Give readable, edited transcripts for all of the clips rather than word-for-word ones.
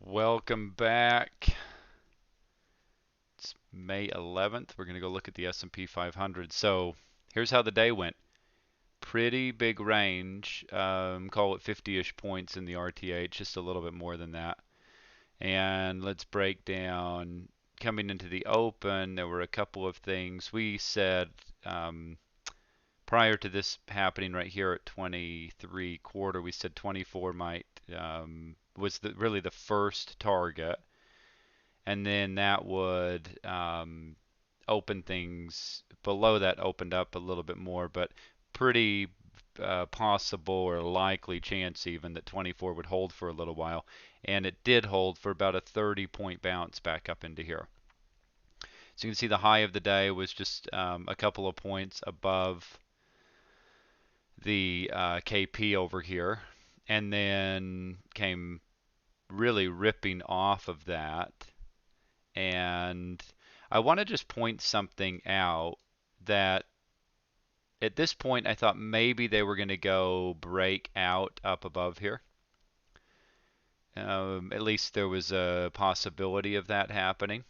Welcome back. It's May 11th. We're going to go look at the S&P 500. So here's how the day went. Pretty big range. Call it 50-ish points in the RTH, just a little bit more than that. And let's break down. Coming into the open, there were a couple of things. We said prior to this happening right here at 23 quarter, we said 24 might was really the first target, and then that would open things below that, opened up a little bit more, but pretty possible or likely chance even that 24 would hold for a little while, and it did hold for about a 30-point bounce back up into here. So you can see the high of the day was just a couple of points above the KP over here, and then came really ripping off of that. And I want to just point something out that at this point I thought maybe they were going to go break out up above here. At least there was a possibility of that happening.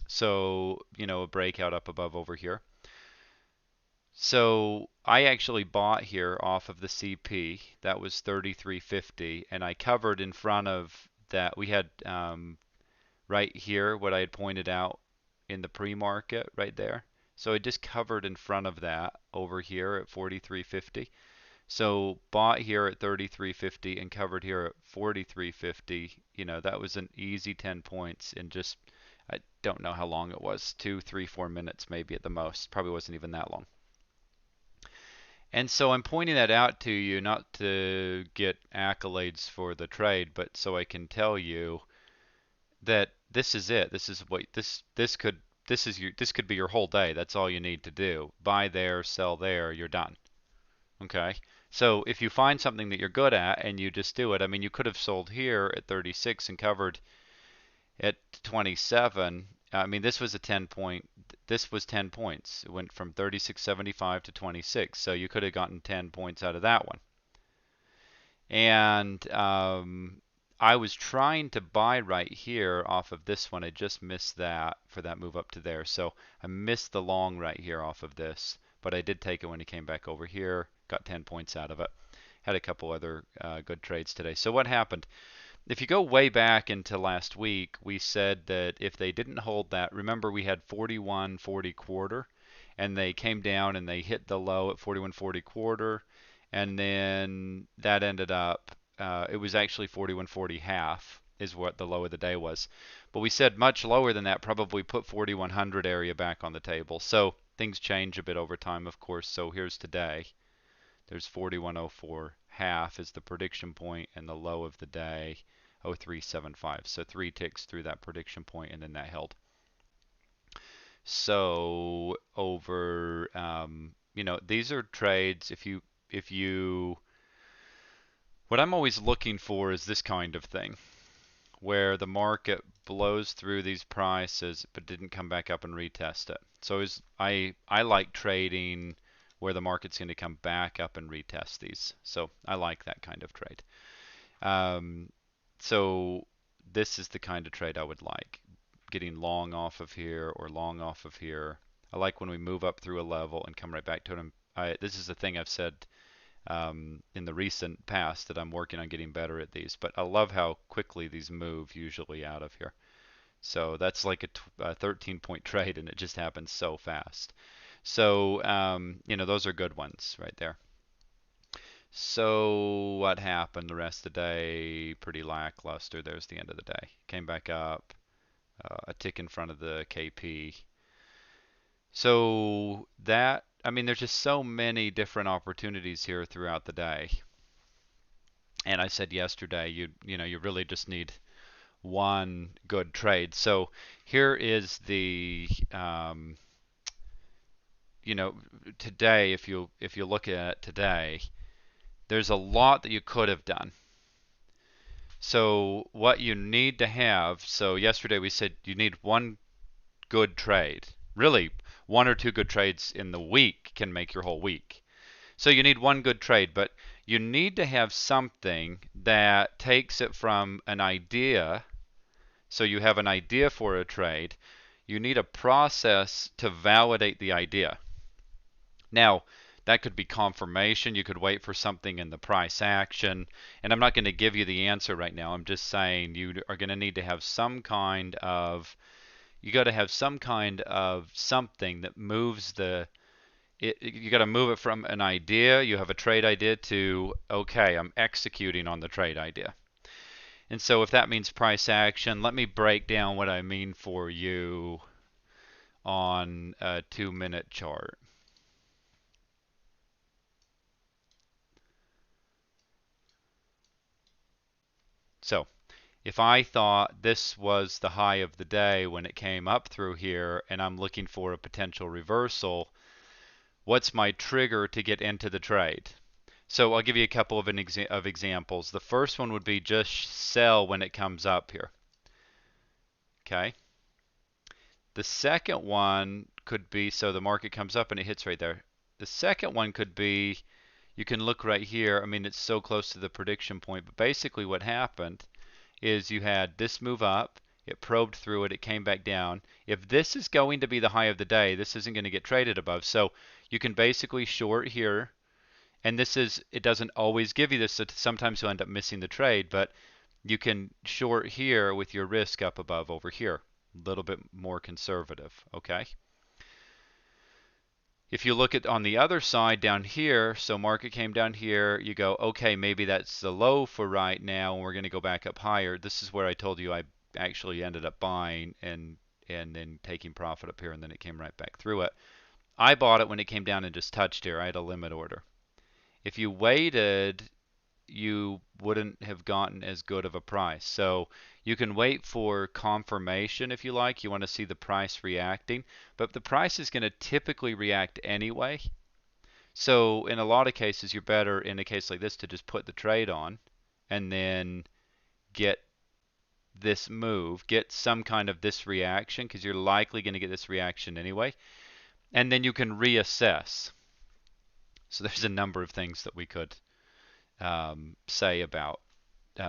So, a breakout up above over here. So I actually bought here off of the CP. That was 33.50, and I covered in front of that. We had right here what I had pointed out in the pre-market right there. So I just covered in front of that over here at 43.50. So bought here at 33.50 and covered here at 43.50. That was an easy 10 points in just, I don't know how long it was, 2, 3, 4 minutes maybe at the most. Probably wasn't even that long. And so I'm pointing that out to you not to get accolades for the trade, but so I can tell you that this is it. This is what this could be your whole day. That's all you need to do. Buy there, sell there, you're done. Okay? So if you find something that you're good at and you just do it, I mean, you could have sold here at 36 and covered at 27. I mean, this was a 10 point. This was 10 points. It went from 36.75 to 26. So you could have gotten 10 points out of that one. And I was trying to buy right here off of this one. I just missed that for that move up to there. So I missed the long right here off of this, but I did take it when he came back over here. Got 10 points out of it. Had a couple other good trades today. So what happened? If you go way back into last week, we said that if they didn't hold that, remember we had 41.40 quarter, and they came down and they hit the low at 41.40 quarter, and then that ended up, it was actually 41.40 half is what the low of the day was. But we said much lower than that, probably put 4100 area back on the table. So things change a bit over time, of course. So here's today. There's 4104 half is the prediction point, and the low of the day 0375. So 3 ticks through that prediction point, and then that held. So over, these are trades. What I'm always looking for is this kind of thing, where the market blows through these prices but didn't come back up and retest it. So I like trading where the market's going to come back up and retest these. So I like that kind of trade. So this is the kind of trade I would like. Getting long off of here or long off of here. I like when we move up through a level and come right back to it. This is the thing I've said in the recent past that I'm working on getting better at these. But I love how quickly these move usually out of here. So that's like a 13-point trade, and it just happens so fast. So, those are good ones right there. So what happened the rest of the day? Pretty lackluster. There's the end of the day. Came back up, a tick in front of the KP. So I mean, there's just so many different opportunities here throughout the day. And I said yesterday, you really just need one good trade. So here is the today, if you look at it today, there's a lot that you could have done. So what you need to have, so yesterday we said you need one good trade. Really, one or two good trades in the week can make your whole week. So you need one good trade, but you need to have something that takes it from an idea So you have an idea for a trade. You need a process to validate the idea. Now, that could be confirmation. You could wait for something in the price action. And I'm not going to give you the answer right now. I'm just saying you are going to need to have some kind of, you got to have some kind of something that moves you got to move it from an idea, you have a trade idea, to, okay, I'm executing on the trade idea. And so if that means price action, let me break down what I mean for you on a 2-minute chart. So if I thought this was the high of the day when it came up through here and I'm looking for a potential reversal, what's my trigger to get into the trade? So I'll give you a couple of examples. The first one would be just sell when it comes up here. Okay. The second one could be, so the market comes up and it hits right there. The second one could be, you can look right here. I mean, it's so close to the prediction point, but basically what happened is you had this move up, it probed through it, it came back down. If this is going to be the high of the day, this isn't going to get traded above. So you can basically short here, and this is, it doesn't always give you this, so sometimes you'll end up missing the trade, but you can short here with your risk up above over here. A little bit more conservative, okay? If you look at on the other side down here, so market came down here, you go, okay, maybe that's the low for right now, and we're going to go back up higher. This is where I told you I actually ended up buying and then taking profit up here, and then it came right back through it. I bought it when it came down and just touched here. I had a limit order. If you waited, you wouldn't have gotten as good of a price. So you can wait for confirmation if you like. You want to see the price reacting, but the price is going to typically react anyway. So in a lot of cases, you're better in a case like this to just put the trade on and then get this move, get some kind of this reaction, because you're likely going to get this reaction anyway, and then you can reassess. So there's a number of things that we could say about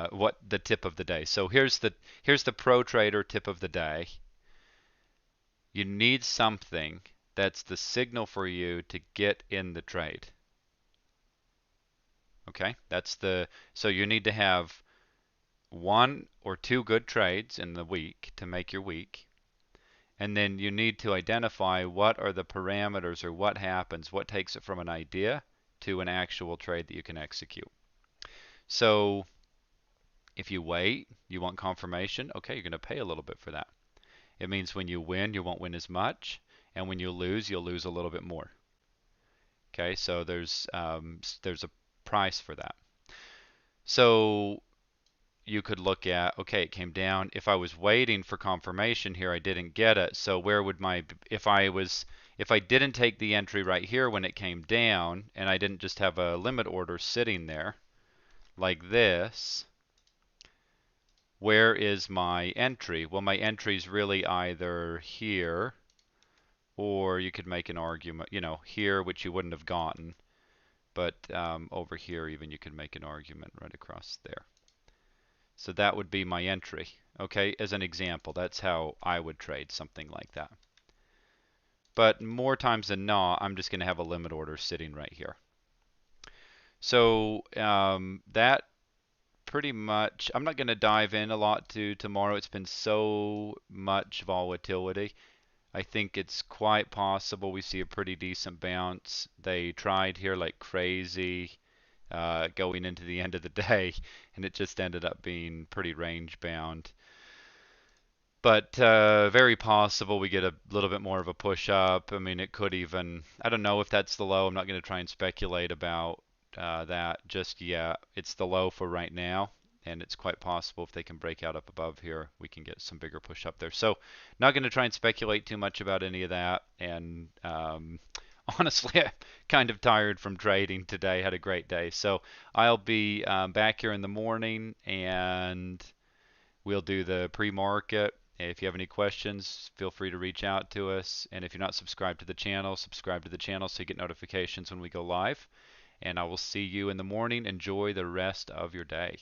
what the tip of the day. So here's the pro trader tip of the day. You need something that's the signal for you to get in the trade. Okay, so you need to have 1 or 2 good trades in the week to make your week. And then you need to identify what are the parameters, or what happens, what takes it from an idea to an actual trade that you can execute. So if you wait, you want confirmation, okay, you're going to pay a little bit for that. It means when you win, you won't win as much, and when you lose, you'll lose a little bit more. Okay, so there's a price for that. So you could look at, okay, it came down. If I was waiting for confirmation here, I didn't get it. So where would if I didn't take the entry right here when it came down, and I didn't just have a limit order sitting there like this, where is my entry? Well, my entry is really either here, or you could make an argument, here, which you wouldn't have gotten, but over here even you could make an argument right across there. So that would be my entry, okay, as an example. That's how I would trade something like that. But more times than not, I'm just going to have a limit order sitting right here. So that pretty much, I'm not going to dive in a lot to tomorrow. It's been so much volatility. I think it's quite possible we see a pretty decent bounce. They tried here like crazy going into the end of the day, and it just ended up being pretty range bound. But very possible we get a little bit more of a push up. I mean, it could even, I don't know if that's the low. I'm not going to try and speculate about that just yet. It's the low for right now, and it's quite possible if they can break out up above here, we can get some bigger push up there. So not going to try and speculate too much about any of that. And honestly, I'm kind of tired from trading today. Had a great day. So I'll be back here in the morning, and we'll do the pre-market. If you have any questions, feel free to reach out to us. And if you're not subscribed to the channel, subscribe to the channel so you get notifications when we go live. And I will see you in the morning. Enjoy the rest of your day.